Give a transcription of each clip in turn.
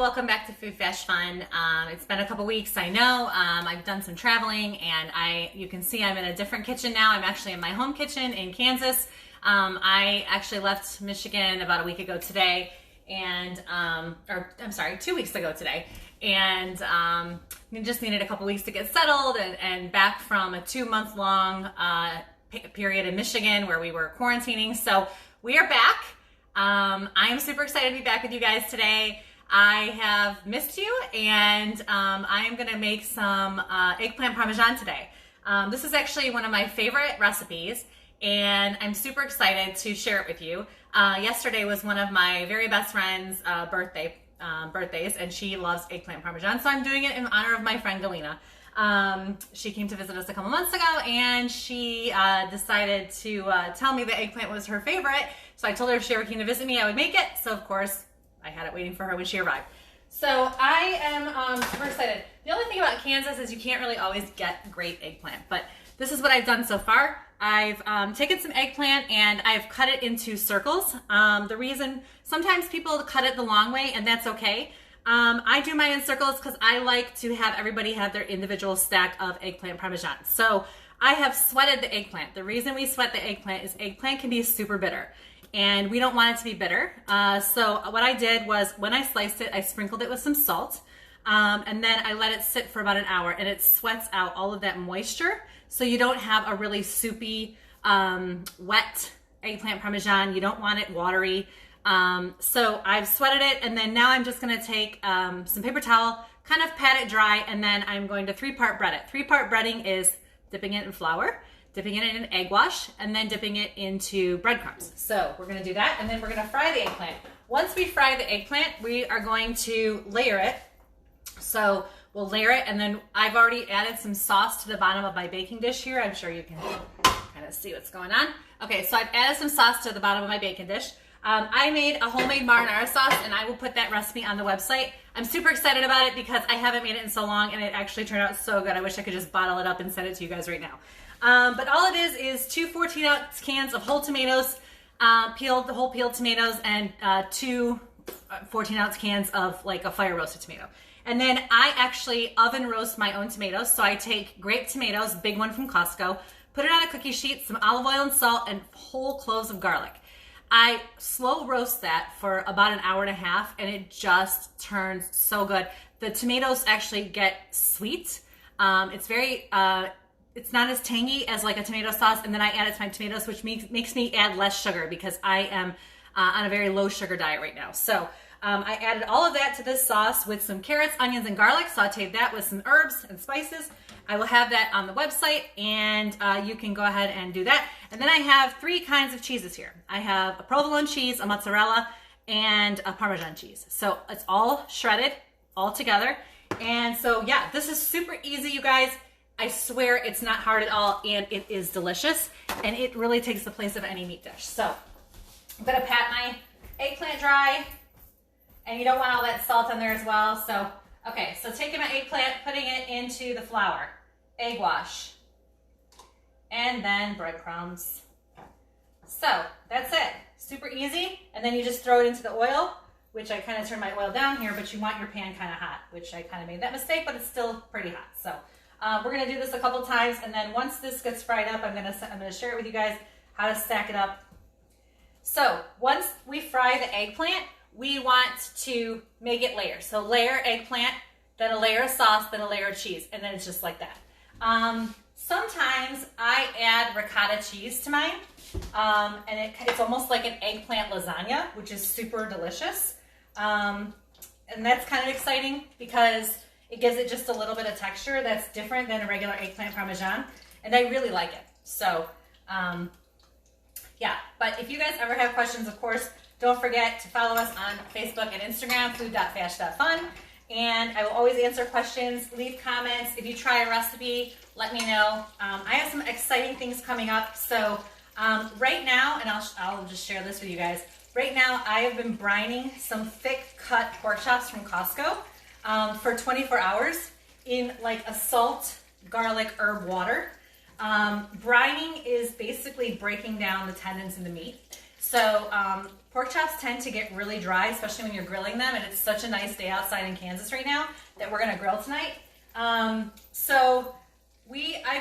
welcome back to Food Fast Fun. It's been a couple weeks, I know. I've done some traveling, and you can see I'm in a different kitchen now. I'm actually in my home kitchen in Kansas. I actually left Michigan about a week ago today, and 2 weeks ago today, and just needed a couple weeks to get settled and back from a 2-month-long period in Michigan where we were quarantining. So we are back. I am super excited to be back with you guys today. I have missed you, and I am going to make some eggplant parmesan today. This is actually one of my favorite recipes, and I'm super excited to share it with you. Yesterday was one of my very best friend's birthdays, and she loves eggplant parmesan, so I'm doing it in honor of my friend Galena. She came to visit us a couple months ago, and she decided to tell me that eggplant was her favorite. So I told her if she ever came to visit me, I would make it. So of course, I had it waiting for her when she arrived. So I am super excited. The only thing about Kansas is you can't really always get great eggplant, but this is what I've done so far. I've taken some eggplant and I've cut it into circles. The reason, sometimes people cut it the long way, and that's okay. I do mine in circles because I like to have everybody have their individual stack of eggplant parmesan. So I have sweated the eggplant. The reason we sweat the eggplant is eggplant can be super bitter, and we don't want it to be bitter. So what I did was, when I sliced it, I sprinkled it with some salt, and then I let it sit for about an hour, and it sweats out all of that moisture, so you don't have a really soupy, wet eggplant parmesan. You don't want it watery. So I've sweated it, and then now I'm just going to take some paper towel, kind of pat it dry, and then I'm going to 3-part bread it. 3-part breading is dipping it in flour, dipping it in egg wash, and then dipping it into breadcrumbs. So we're going to do that, and then we're going to fry the eggplant. Once we fry the eggplant, we are going to layer it. So we'll layer it, and then I've already added some sauce to the bottom of my baking dish here. I'm sure you can kind of see what's going on. Okay, so I've added some sauce to the bottom of my baking dish. I made a homemade marinara sauce, and I will put that recipe on the website. I'm super excited about it because I haven't made it in so long, and it actually turned out so good. I wish I could just bottle it up and send it to you guys right now. But all it is 2 14-ounce cans of whole tomatoes, whole peeled tomatoes, and 2 14-ounce cans of like a fire roasted tomato. And then I actually oven roast my own tomatoes. So I take grape tomatoes, big one from Costco, put it on a cookie sheet, some olive oil and salt, and whole cloves of garlic. I slow roast that for about an hour and a half, and it just turns so good. The tomatoes actually get sweet. It's very, it's not as tangy as like a tomato sauce, and then I add it to my tomatoes, which makes me add less sugar because I am on a very low sugar diet right now. So I added all of that to this sauce with some carrots, onions, and garlic, sauteed that with some herbs and spices. I will have that on the website, and you can go ahead and do that. And then I have 3 kinds of cheeses here. I have a provolone cheese, a mozzarella, and a Parmesan cheese. So it's all shredded, all together. And so yeah, this is super easy, you guys. I swear it's not hard at all, and it is delicious, and it really takes the place of any meat dish. So I'm gonna pat my eggplant dry, and you don't want all that salt on there as well. So, okay, so taking my eggplant, putting it into the flour, egg wash, and then breadcrumbs. So that's it, super easy. And then you just throw it into the oil, which I kind of turned my oil down here, but you want your pan kind of hot, which I kind of made that mistake, but it's still pretty hot. So we're gonna do this a couple times, and then once this gets fried up, I'm gonna share it with you guys how to stack it up. So once we fry the eggplant, we want to make it layers. So layer eggplant, then a layer of sauce, then a layer of cheese, and then it's just like that. Sometimes I add ricotta cheese to mine, and it's almost like an eggplant lasagna, which is super delicious. And that's kind of exciting because it gives it just a little bit of texture that's different than a regular eggplant parmesan, and I really like it. So yeah, but if you guys ever have questions, of course, don't forget to follow us on Facebook and Instagram, food.fast.fun. And I will always answer questions, leave comments. If you try a recipe, let me know. I have some exciting things coming up. So right now, and I'll just share this with you guys. Right now, I have been brining some thick cut pork chops from Costco for 24 hours in like a salt, garlic, herb water. Brining is basically breaking down the tendons in the meat. So Pork chops tend to get really dry, especially when you're grilling them, and it's such a nice day outside in Kansas right now that we're gonna grill tonight. I've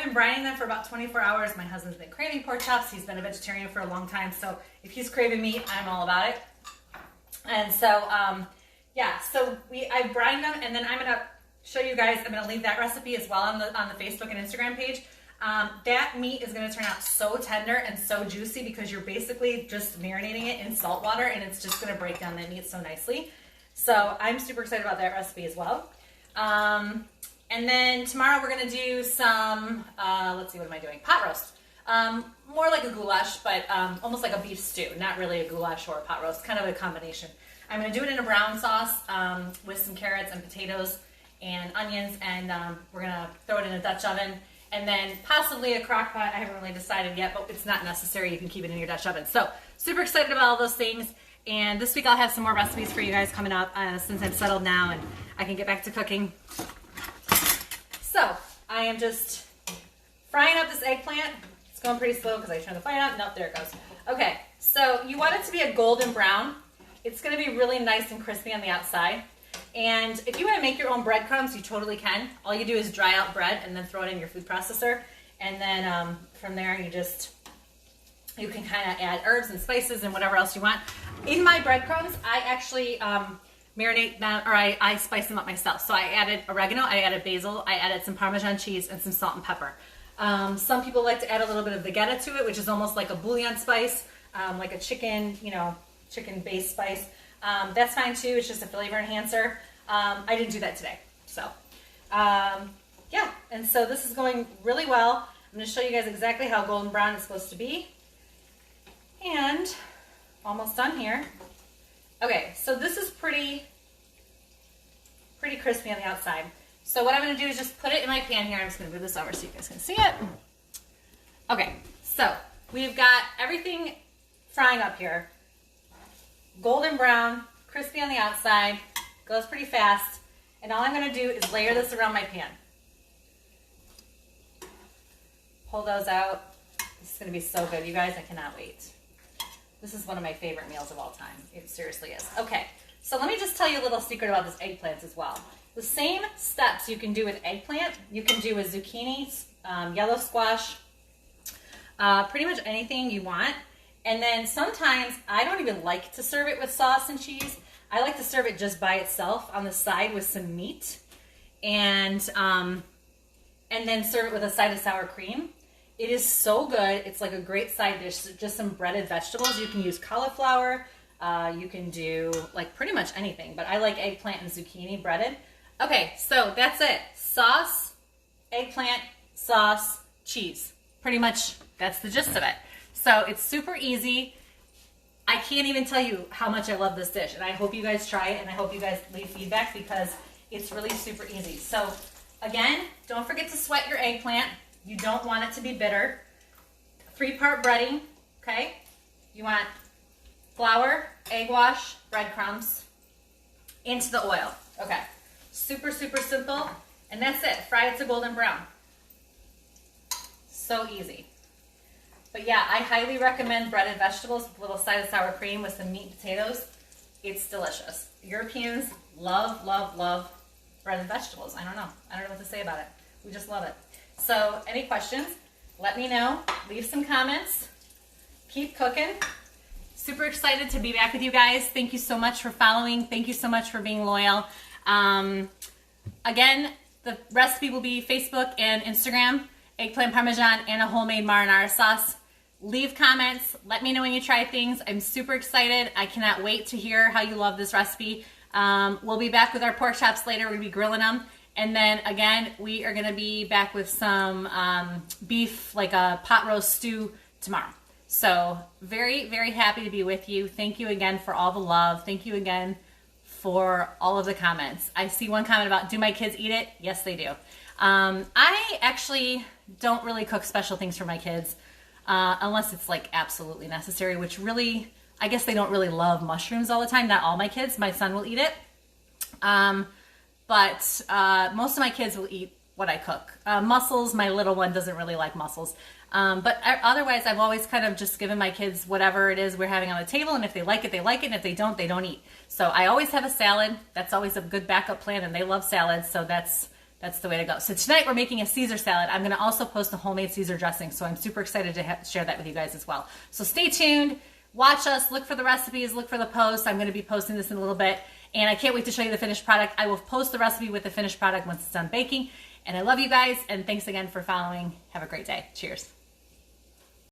been brining them for about 24 hours. My husband's been craving pork chops. He's been a vegetarian for a long time, so if he's craving meat, I'm all about it. And so, I brined them, and then I'm gonna show you guys. I'm gonna leave that recipe as well on the Facebook and Instagram page. That meat is gonna turn out so tender and so juicy because you're basically just marinating it in salt water, and it's just gonna break down that meat so nicely. So I'm super excited about that recipe as well. And then tomorrow we're gonna do some, let's see, what am I doing? Pot roast. More like a goulash, but almost like a beef stew. Not really a goulash or a pot roast, kind of a combination. I'm gonna do it in a brown sauce with some carrots and potatoes and onions, and we're gonna throw it in a Dutch oven. And then possibly a crock pot. I haven't really decided yet, but it's not necessary. You can keep it in your Dutch oven. So super excited about all those things. And this week I'll have some more recipes for you guys coming up since I'm settled now and I can get back to cooking. So I am just frying up this eggplant. It's going pretty slow because I turned the fire on. Nope, there it goes. Okay, so you want it to be a golden brown. It's going to be really nice and crispy on the outside. And if you want to make your own breadcrumbs, you totally can. All you do is dry out bread and then throw it in your food processor. And then from there, you can kind of add herbs and spices and whatever else you want. In my breadcrumbs, I actually marinate them, or I spice them up myself. So I added oregano, I added basil, I added some Parmesan cheese and some salt and pepper. Some people like to add a little bit of vegeta to it, which is almost like a bouillon spice, like a chicken-based spice. That's fine too. It's just a flavor enhancer. I didn't do that today. So, yeah. And so this is going really well. I'm going to show you guys exactly how golden brown it's supposed to be. And almost done here. Okay, so this is pretty crispy on the outside. So what I'm going to do is just put it in my pan here. I'm just going to move this over so you guys can see it. Okay, so we've got everything frying up here. Golden brown, crispy on the outside, goes pretty fast. And all I'm going to do is layer this around my pan. Pull those out. This is going to be so good, you guys. I cannot wait. This is one of my favorite meals of all time. It seriously is. Okay, so let me just tell you a little secret about this eggplant as well. The same steps you can do with eggplant, you can do with zucchini, yellow squash, pretty much anything you want. And then sometimes I don't even like to serve it with sauce and cheese. I like to serve it just by itself on the side with some meat, and then serve it with a side of sour cream. It is so good. It's like a great side dish. Just some breaded vegetables. You can use cauliflower. You can do like pretty much anything, but I like eggplant and zucchini breaded. Okay, so that's it. Sauce, eggplant, sauce, cheese. Pretty much that's the gist of it. So it's super easy. I can't even tell you how much I love this dish, and I hope you guys try it, and I hope you guys leave feedback because it's really super easy. So again, don't forget to sweat your eggplant. You don't want it to be bitter. 3-part breading, okay? You want flour, egg wash, breadcrumbs into the oil. Okay, super, super simple. And that's it. Fry it to golden brown. So easy. But yeah, I highly recommend breaded vegetables with a little side of sour cream with some meat and potatoes. It's delicious. Europeans love, love, love breaded vegetables. I don't know what to say about it. We just love it. So any questions, let me know. Leave some comments. Keep cooking. Super excited to be back with you guys. Thank you so much for following. Thank you so much for being loyal. Again, the recipe will be Facebook and Instagram. Eggplant parmesan and a homemade marinara sauce. Leave comments. Let me know when you try things. I'm super excited. I cannot wait to hear how you love this recipe. We'll be back with our pork chops later. We're going to be grilling them. And then again, we are going to be back with some beef, like a pot roast stew tomorrow. So very, very happy to be with you. Thank you again for all the love. Thank you again for all of the comments. I see one comment about, do my kids eat it? Yes, they do. I actually don't really cook special things for my kids unless it's like absolutely necessary, which really, I guess they don't really love mushrooms all the time. Not all my kids. My son will eat it. But most of my kids will eat what I cook. Mussels, my little one doesn't really like mussels. But otherwise, I've always kind of just given my kids whatever it is we're having on the table, and if they like it, they like it, and if they don't eat. So I always have a salad. That's always a good backup plan, and they love salads, so that's the way to go. So tonight we're making a Caesar salad. I'm going to also post a homemade Caesar dressing, so I'm super excited to share that with you guys as well. So stay tuned. Watch us. Look for the recipes. Look for the posts. I'm going to be posting this in a little bit, and I can't wait to show you the finished product. I will post the recipe with the finished product once it's done baking, and I love you guys, and thanks again for following. Have a great day. Cheers.